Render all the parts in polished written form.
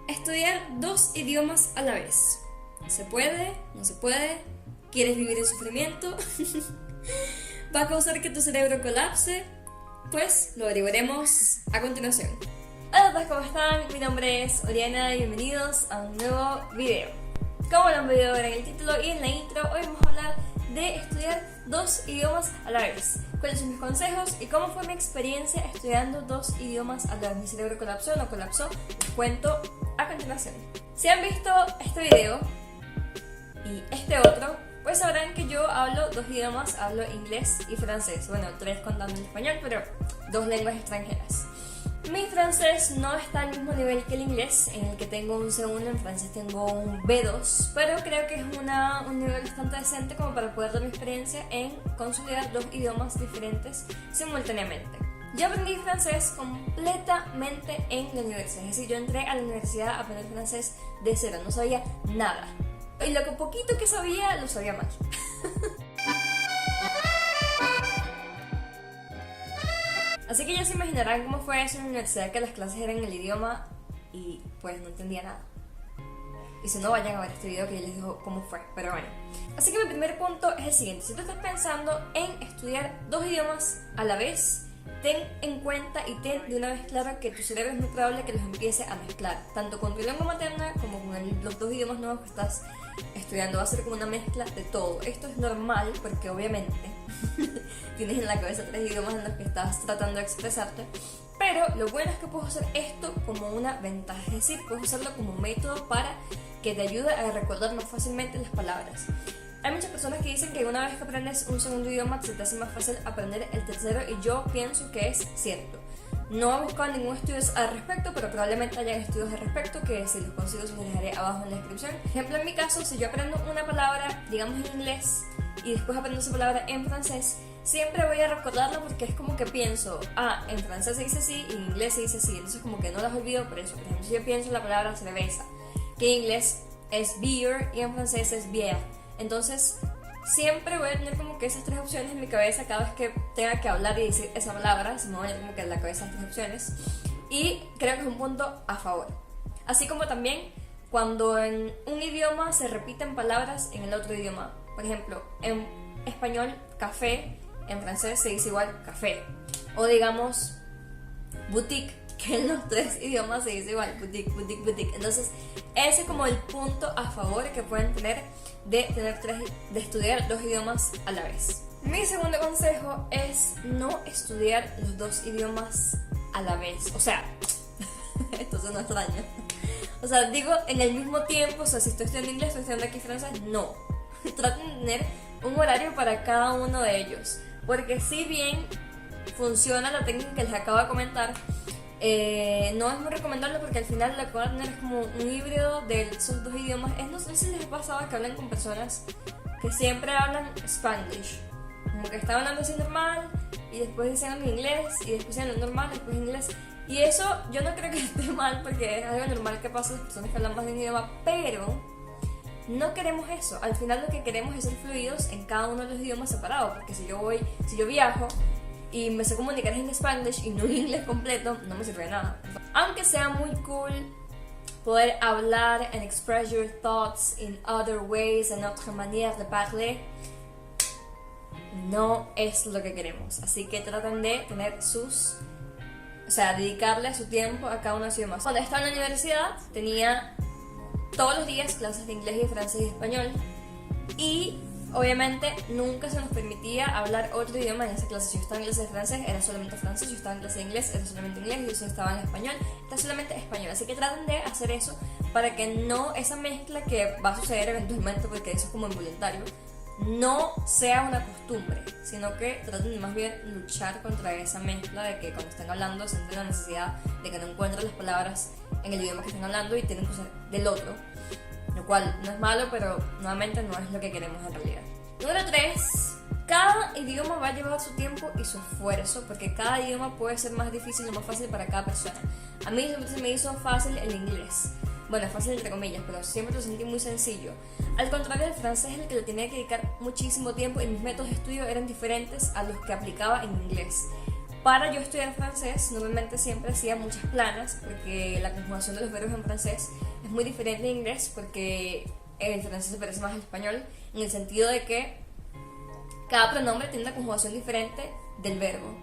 Estudiar dos idiomas a la vez. ¿Se puede? ¿No se puede? ¿Quieres vivir en sufrimiento? ¿Va a causar que tu cerebro colapse? Pues lo averiguaremos a continuación. Hola a todos, ¿cómo están? Mi nombre es Oriana y bienvenidos a un nuevo video. Como lo han podido ver en el título y en la intro, hoy vamos a hablar de estudiar dos idiomas a la vez. ¿Cuáles son mis consejos y cómo fue mi experiencia estudiando dos idiomas a la vez? ¿Mi cerebro colapsó o no colapsó? Les cuento a continuación. Si han visto este video y este otro, pues sabrán que yo hablo dos idiomas, hablo inglés y francés. Bueno, tres contando el español, pero dos lenguas extranjeras. Mi francés no está al mismo nivel que el inglés, en el que tengo un C1, en francés tengo un B2, pero creo que es un nivel bastante decente como para poder dar mi experiencia en consolidar dos idiomas diferentes simultáneamente. Yo aprendí francés completamente en la universidad, es decir, yo entré a la universidad a aprender francés de cero, no sabía nada. Y lo que poquito que sabía, lo sabía mal. Así que ya se imaginarán cómo fue eso en la universidad, que las clases eran en el idioma y pues no entendía nada. Y si no, vayan a ver este video que ya les digo cómo fue, pero bueno. Así que mi primer punto es el siguiente: si tú estás pensando en estudiar dos idiomas a la vez, ten en cuenta y ten de una vez claro que tu cerebro es muy probable que los empiece a mezclar, tanto con tu lengua materna como con los dos idiomas nuevos que estás estudiando. Va a ser como una mezcla de todo. Esto es normal porque obviamente tienes en la cabeza tres idiomas en los que estás tratando de expresarte, pero lo bueno es que puedes usar esto como una ventaja, es decir, puedes usarlo como un método para que te ayude a recordar más fácilmente las palabras. Hay muchas personas que dicen que una vez que aprendes un segundo idioma se te hace más fácil aprender el tercero, y yo pienso que es cierto. No he buscado ningún estudio al respecto, pero probablemente hayan estudios al respecto que si los consigo se los dejaré abajo en la descripción. Por ejemplo, en mi caso, si yo aprendo una palabra, digamos en inglés, y después aprendo esa palabra en francés, siempre voy a recordarla porque es como que pienso, en francés se dice así y en inglés se dice así, entonces como que no las olvido por eso. Por ejemplo, si yo pienso la palabra cerveza, que en inglés es beer y en francés es bière, entonces siempre voy a tener como que esas tres opciones en mi cabeza cada vez que tenga que hablar y decir esa palabra, se me van a poner como que en la cabeza estas tres opciones, y creo que es un punto a favor. Así como también cuando en un idioma se repiten palabras en el otro idioma. Por ejemplo, en español café, en francés se dice igual café. O digamos boutique, que en los tres idiomas se dice igual boutique, boutique, boutique. Entonces ese es como el punto a favor que pueden tener de estudiar dos idiomas a la vez. Mi segundo consejo es no estudiar los dos idiomas a la vez. O sea, esto suena extraño. O sea, digo en el mismo tiempo, o sea, si estoy estudiando inglés, estoy estudiando aquí francés, no. Traten de tener un horario para cada uno de ellos, porque si bien funciona la técnica que les acabo de comentar, no es muy recomendable porque al final lo que van a tener es como un híbrido de esos dos idiomas. No sé si les ha pasado que hablan con personas que siempre hablan Spanglish, como que están hablando así normal y después dicen algo en inglés y después dicen algo normal y después en inglés. Y eso yo no creo que esté mal porque es algo normal que pasa a las personas que hablan más de un idioma, pero no queremos eso. Al final lo que queremos es ser fluidos en cada uno de los idiomas separados, porque si yo viajo y me sé comunicar en Spanglish y no en inglés completo, no me sirve de nada. Aunque sea muy cool poder hablar and express your thoughts in other ways, en otra manera de parler, no es lo que queremos. Así que traten de tener dedicarle su tiempo a cada uno de los idiomas. Cuando estaba en la universidad tenía todos los días clases de inglés y de francés y de español, y obviamente nunca se nos permitía hablar otro idioma en esa clase. Si yo estaba en clase de francés, era solamente francés; si yo estaba en clase de inglés, era solamente inglés; y si yo estaba en español, era solamente español. Así que traten de hacer eso para que no esa mezcla que va a suceder eventualmente, porque eso es como involuntario, no sea una costumbre, sino que traten de más bien luchar contra esa mezcla de que cuando están hablando sienten la necesidad de que no encuentren las palabras en el idioma que están hablando y tienen que usar del otro, lo cual no es malo, pero nuevamente no es lo que queremos en realidad. Número 3. Cada idioma va a llevar su tiempo y su esfuerzo, porque cada idioma puede ser más difícil o más fácil para cada persona. A mí siempre se me hizo fácil el inglés. Bueno, fácil entre comillas, pero siempre lo sentí muy sencillo. Al contrario del francés, en el que le tenía que dedicar muchísimo tiempo y mis métodos de estudio eran diferentes a los que aplicaba en inglés. para yo estudiar francés, normalmente siempre hacía muchas planas, porque la conjugación de los verbos en francés es muy diferente en inglés, porque el francés se parece más al español, en el sentido de que cada pronombre tiene una conjugación diferente del verbo,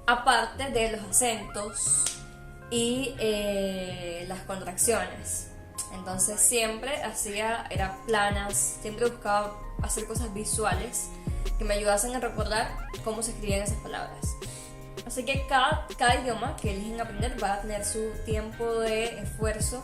aparte de los acentos y las contracciones. Entonces siempre era planas, siempre buscaba hacer cosas visuales que me ayudasen a recordar cómo se escribían esas palabras. Así que cada idioma que eligen aprender va a tener su tiempo de esfuerzo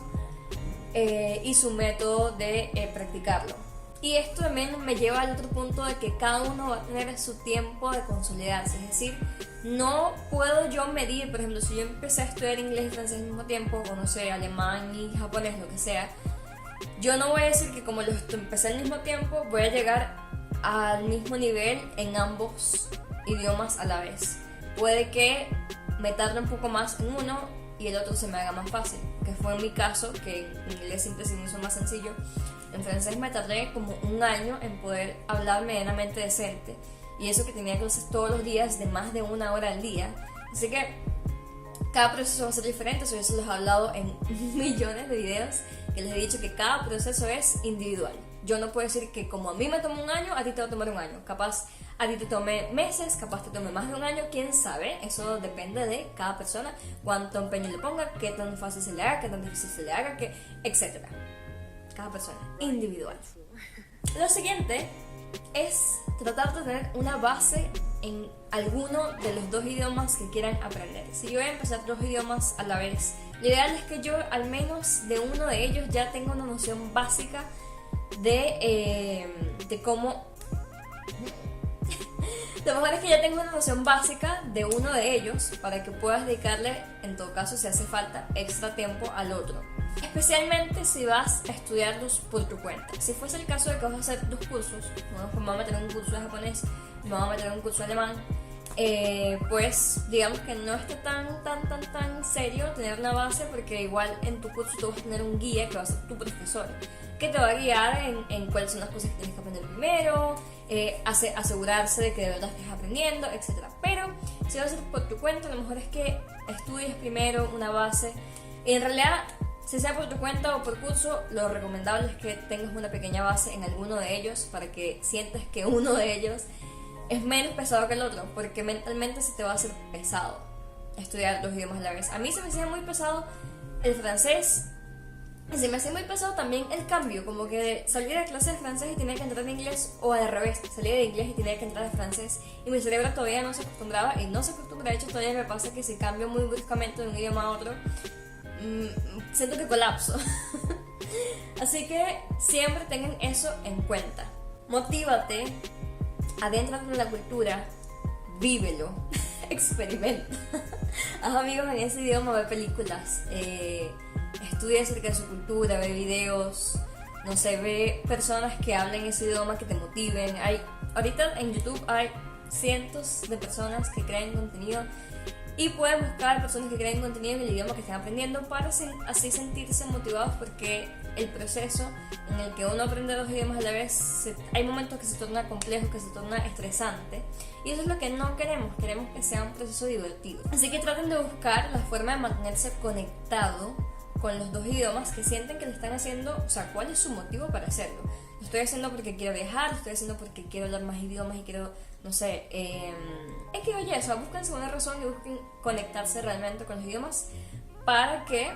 y su método de practicarlo. Y esto también me lleva al otro punto de que cada uno va a tener su tiempo de consolidarse. Es decir, no puedo yo medir, por ejemplo, si yo empecé a estudiar inglés y francés al mismo tiempo, o no sé, alemán y japonés, lo que sea, yo no voy a decir que como los empecé al mismo tiempo, voy a llegar al mismo nivel en ambos idiomas a la vez. Puede que me tarde un poco más en uno y el otro se me haga más fácil, que fue en mi caso, que en inglés siempre se me hizo más sencillo. En francés me tardé como un año en poder hablar medianamente decente, y eso que tenía clases todos los días de más de 1 hora al día. Así que cada proceso va a ser diferente, eso ya se los he hablado en millones de videos, que les he dicho que cada proceso es individual. Yo no puedo decir que como a mí me tomó un año, a ti te va a tomar un año. Capaz a ti te tome meses, capaz te tome más de un año, quién sabe. Eso depende de cada persona, cuánto empeño le ponga, qué tan fácil se le haga, qué tan difícil se le haga, etc. Cada persona, individual. Lo siguiente es tratar de tener una base en alguno de los 2 idiomas que quieran aprender. Si yo voy a empezar 2 idiomas a la vez, lo ideal es que yo al menos de uno de ellos ya tenga una noción básica de cómo... Lo mejor es que ya tenga una noción básica de uno de ellos para que puedas dedicarle, en todo caso si hace falta, extra tiempo al otro. Especialmente si vas a estudiarlos por tu cuenta. Si fuese el caso de que vas a hacer 2 cursos, bueno, pues me voy a meter en un curso de japonés, me voy a meter en un curso de alemán, pues digamos que no está tan serio tener una base, porque igual en tu curso tú vas a tener un guía que va a ser tu profesor, que te va a guiar en cuáles son las cosas que tienes que aprender primero, asegurarse de que de verdad estés aprendiendo, etc. Pero si vas a hacer por tu cuenta, lo mejor es que estudies primero una base. Y en realidad, si sea por tu cuenta o por curso, lo recomendable es que tengas una pequeña base en alguno de ellos para que sientas que uno de ellos es menos pesado que el otro, porque mentalmente se te va a hacer pesado estudiar 2 idiomas a la vez. A mí se me hacía muy pesado el francés, y se me hacía muy pesado también el cambio, como que salía de clase de francés y tenía que entrar de inglés, o al revés, salía de inglés y tenía que entrar de francés, y mi cerebro todavía no se acostumbraba, y no se acostumbra. De hecho todavía me pasa que si cambio muy bruscamente de un idioma a otro, siento que colapso. Así que siempre tengan eso en cuenta. Motívate, adéntrate en la cultura, vívelo, experimenta. Haz amigos en ese idioma, ve películas, estudia acerca de su cultura, ve videos, no sé, ve personas que hablen ese idioma que te motiven. Ahorita en YouTube hay cientos de personas que crean contenido, y pueden buscar personas que creen contenido en el idioma que están aprendiendo para así sentirse motivados, porque el proceso en el que uno aprende 2 idiomas a la vez, hay momentos que se torna complejo, que se torna estresante, y eso es lo que no queremos. Queremos que sea un proceso divertido. Así que traten de buscar la forma de mantenerse conectado con los 2 idiomas que sienten que le están haciendo, o sea, cuál es su motivo para hacerlo. Lo estoy haciendo porque quiero viajar, lo estoy haciendo porque quiero hablar más idiomas y quiero, no sé, es que oye, o sea, búsquense una razón y busquen conectarse realmente con los idiomas para que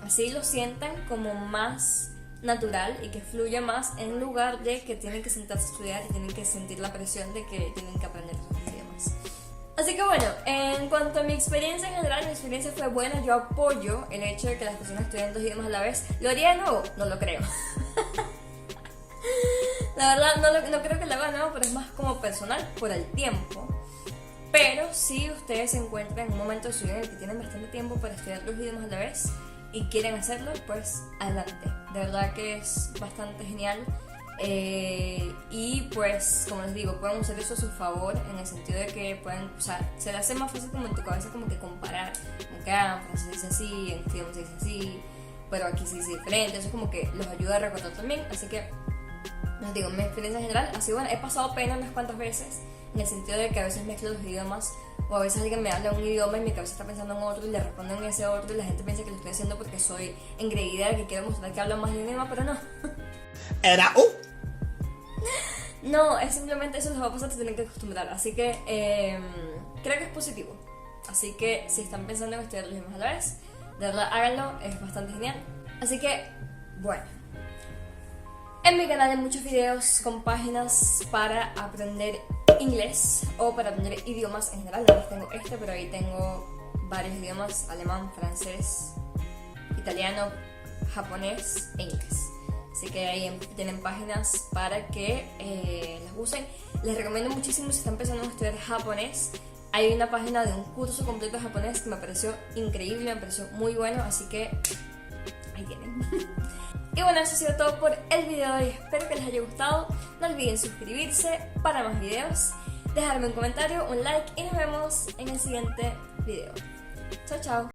así lo sientan como más natural y que fluya más, en lugar de que tienen que sentarse a estudiar y tienen que sentir la presión de que tienen que aprender los idiomas. Así que bueno, en cuanto a mi experiencia en general, mi experiencia fue buena. Yo apoyo el hecho de que las personas estudien 2 idiomas a la vez. ¿Lo haría de nuevo? No lo creo. La verdad no creo que lo haga de nuevo, pero es más como personal por el tiempo. Pero si ustedes se encuentran en un momento de su vida en el que tienen bastante tiempo para estudiar 2 idiomas a la vez y quieren hacerlo, pues adelante. De verdad que es bastante genial. Y pues, como les digo, pueden usar eso a su favor, en el sentido de que pueden, o sea, se les hace más fácil como en tu cabeza como que comparar, como que en francés se dice así, en este idioma se dice así, pero aquí se dice diferente. Eso como que los ayuda a recordar también. Así que les digo, mi experiencia en general ha sido buena. He pasado pena unas cuantas veces, en el sentido de que a veces mezclo los idiomas o a veces alguien me habla un idioma y mi cabeza está pensando en otro y le respondo en ese otro y la gente piensa que lo estoy haciendo porque soy engreída, que quiero mostrar que hablo más de un idioma, pero no. Era No, es simplemente eso les va a pasar, te tienen que acostumbrar, así que creo que es positivo. Así que si están pensando en estudiar los idiomas a la vez, de verdad háganlo, es bastante genial. Así que, bueno, en mi canal hay muchos videos con páginas para aprender inglés o para aprender idiomas en general. No tengo este, pero ahí tengo varios idiomas: alemán, francés, italiano, japonés e inglés. Así que ahí tienen páginas para que las usen. Les recomiendo muchísimo si están empezando a estudiar japonés. Hay una página de un curso completo de japonés que me pareció increíble, me pareció muy bueno, así que ahí tienen. Y bueno, eso ha sido todo por el video de hoy. Espero que les haya gustado. No olviden suscribirse para más videos, dejarme un comentario, un like y nos vemos en el siguiente video. Chao, chao.